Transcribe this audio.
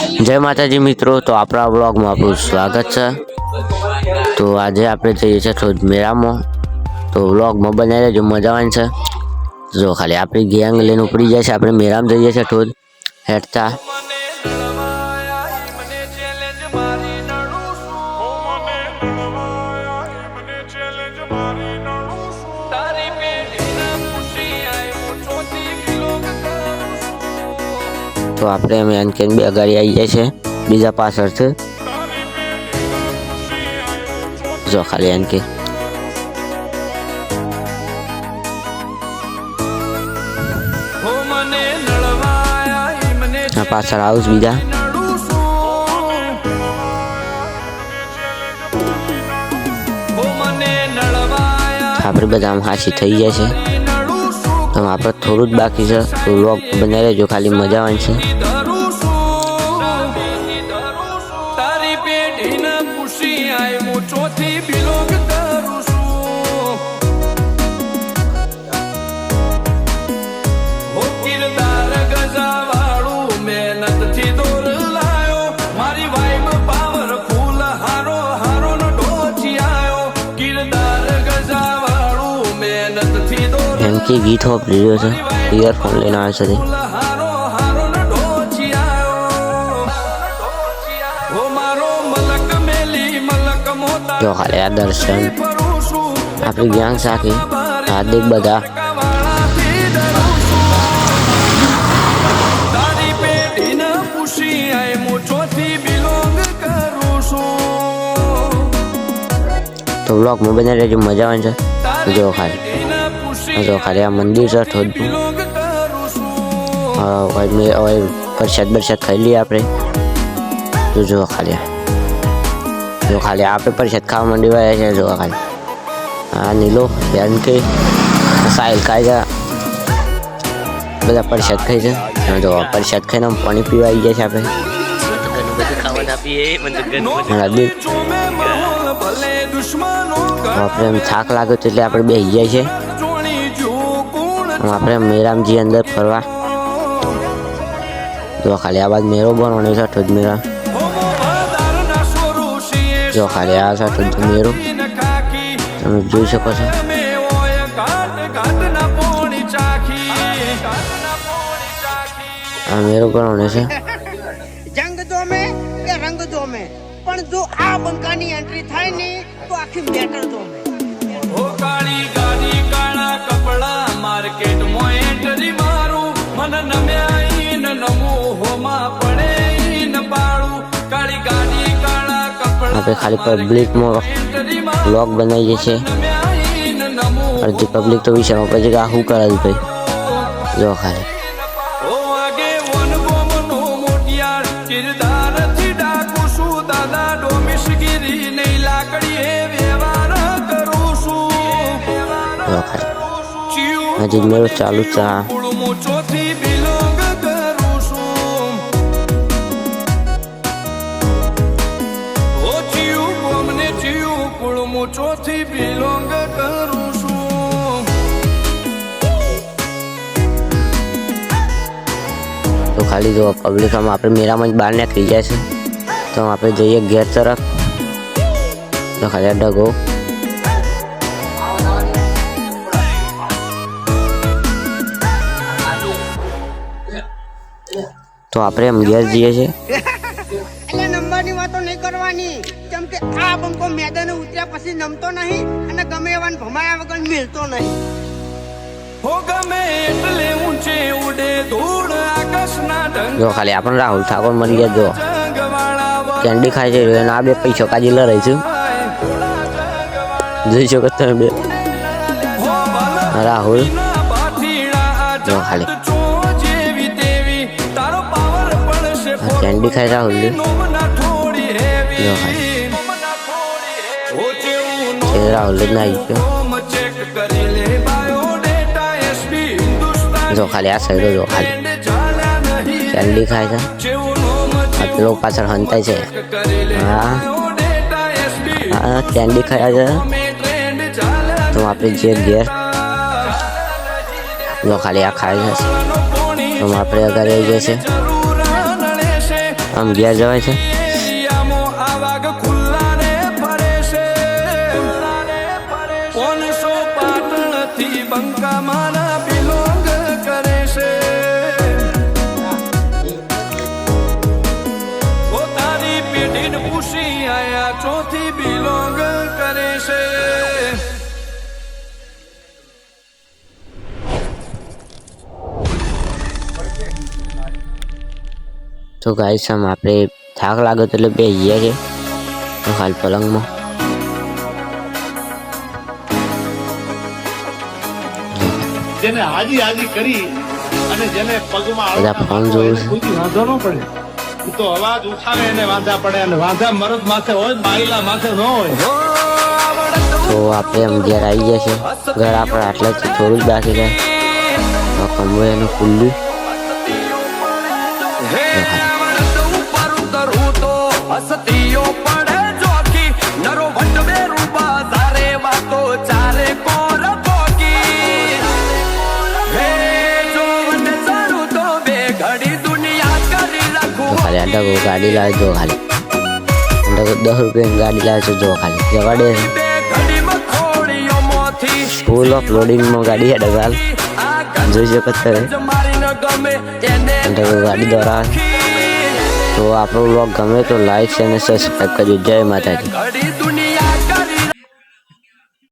जय माताजी मित्रों, तो अपना ब्लॉग में आपનું स्वागत है। तो आज आप थोड़ा मेरा में तो ब्लॉग में बनाए जो मजा आवे है। जो खाली अपनी गैंग लैन उपड़ी जाए अपने मेरा में जाइए थोड़ हेठता तो આપણે અમે એનકેન બે અગાડી આવી જાય છે બીજા પાછળથી જો ખાલી એનકે આ પાછળ હાઉસ બીજા આપણે બધા આમ હાસી થઈ જાય છે तो आप थोड़ू बाकी है तो व्लॉग बनाए जो खाली मजा आवे है। गीत हो प्रियो से ईयरफोन लेना आए से जो खाली आ दर्शन अपनी गैंग साकी हार्दिक बधा तो व्लॉग में बने रहे जो मजा आवे जो खाली जो खाली आ मंदिर से थोड़ प्रसाद बरसाद खाई लिया आपने तो जो खाली आप प्रसाद खावा मंडी वाले है जो खाली हाँ नीलो यान के साहिल खाई जा बदा प्रसाद खाई जा जो प्रसाद खाई हम पानी पीवा आई जाए आप थाक लागे तो आप बेही जाए આપણે મેરામજી અંદર ફરવા જો ખાલી આ બાદ મેરો બનવાનો છે તો મેરા જો ખાલી આ છે તો મેરો તમે જોઈ શકો છો આ મેરો બનવાનો છે જંગ દો મે કે રંગ દો મે પણ જો આ બંકાની એન્ટ્રી થાય ને તો આખી મેટર દો મે ઓ કાળી ગાડી કાળા કપડા मार्केट में एंट्री मारू मन नम्याई न नमो होमा पड़े न पाड़ू काली गाड़ी काला कपड़ा पे खाली पब्लिक में व्लॉग बनाई छे और जो पब्लिक तो विषय में પછી આ હું કરાવી ભાઈ જો ખાલી ओ आगे वन गोमनो मोटियार किरदार थी डाकू सु दादा डोमिशगिरी नहीं लाकड़ी है व्यवहार करू सु જો ખાલી हजी मेरो चालू था तो खाली जो पब्लिक हम आप मेरा में बाहर निकली जाए तो आप जाइए गेट तरफ तो खाली डगो तो આપણે એમ ઘેર જઈએ છે એટલે નંબરની વાતો નહીં કરવાની કેમ કે આ બંકો મેદાને ઉતર્યા પછી નમતો નહીં અને ગમે એવાને ભમાયા વગર મિલતો નહીં હો ગમે એટલે ઊંચે ઉડે ધૂળ આકાશના ઢંગ જો ખાલી આપણને રાહુલ ઠાકોર મળી ગયા જો કેન્ડી ખાય છે અને આ બે પૈસો કાજી લડાઈ છે જોઈ શકો તમે બે રાહુલ જો ખાલી कैंडी खाई राहुल राहुल जो खाली आ साइड जो खाली कैंडी खाई था लोग पाछળ हंताय છે हाँ कैंडी खाया છે तो આપણે જે ઘેર જો ખાલી આ ખાઈ જશે તો આપણે અગાડી આવી જશે આમ ઘેર જવાય છે. એરિયામાં આ વાઘ ખુલ્લા રે ફરે છે. 500 પાટણથી બંકા મારા બિલોંગ કરે છે. પોતાની પેઢીને પૂછી આયા ચોથી બિલોંગ કરે છે. તો ગાઈસ આમ આપણે થાક લાગે તો એટલે બેસી ગયા છે હાલ પલંગમાં. જેને હાજી હાજી કરી અને જેને પગમાં બધા ફોન જોવું છે. કોઈ વાંધો ન પડે. ઈ તો અવાજ ઉઠાવે એને વાંધા પડે અને વાંધા મરદ માથે હોય બાઈલા માથે ન હોય. તો આપણે આમ ઘેર આવી ગયા છે. ઘર આપણે આટલાથી થોડું જ બાકી રહે. કમરે એનું ખુલ્લું હસતીઓ પડે જોકી નરો વટ બે રૂપા ધારે વાતો ચારે કોર પોકી હે જો વટ ચારું તો બે ઘડી દુનિયા કરી રાખું. તો ખાલી આ ડગો ગાડી લાવે જો ખાલી ડગો 10 રૂપિયાની ગાડી લાવે છે જો ખાલી જવા દે છે. બે ઘડી મખોડીઓ મોથી ફૂલ ઓફ લોડિંગમાં ગાડી છે ડગાલ જોઈ શકો તમે. મારી ન ગમે એને ડગો ગાડી દોરાવે. તો આપણો વ્લોગ ગમે તો લાઈક અને સબસ્ક્રાઈબ કરજો. જય માતાજી. ઘડી દુનિયા